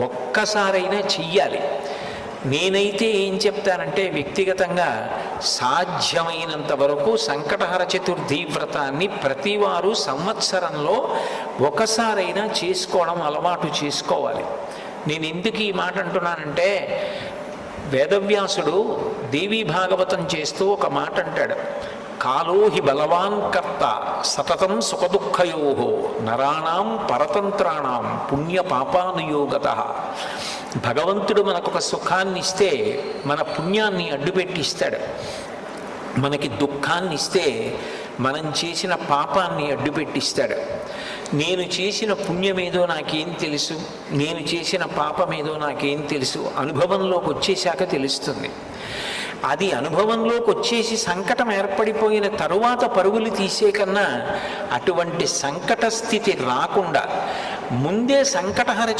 ఒక్కసారైనా చెయ్యాలి. నేనైతే ఏం చెప్తానంటే వ్యక్తిగతంగా సాధ్యమైనంత వరకు సంకటహర చతుర్థి వ్రతాన్ని ప్రతివారు సంవత్సరంలో ఒకసారైనా చేసుకోవడం అలవాటు చేసుకోవాలి. నేను ఎందుకు ఈ మాట అంటున్నానంటే, వేదవ్యాసుడు దేవీ భాగవతం చేస్తూ ఒక మాట అంటాడు, కాలో హి బలవాన్ కర్త సతతం సుఖదుఃఖయో నరాణం పరతంత్రాణం పుణ్య పాపానుయోగత. భగవంతుడు మనకొక సుఖాన్ని ఇస్తే మన పుణ్యాన్ని అడ్డుపెట్టిస్తాడు, మనకి దుఃఖాన్ని ఇస్తే మనం చేసిన పాపాన్ని అడ్డుపెట్టిస్తాడు. నేను చేసిన పుణ్యమేదో నాకేం తెలుసు, నేను చేసిన పాపమేదో నాకేం తెలుసు, అనుభవంలోకి వచ్చేశాక తెలుస్తుంది. అది అనుభవంలోకి వచ్చేసి సంకటం ఏర్పడిపోయిన తరువాత పరుగులు తీసే కన్నా అటువంటి సంకట స్థితి రాకుండా ముందే సంకటహర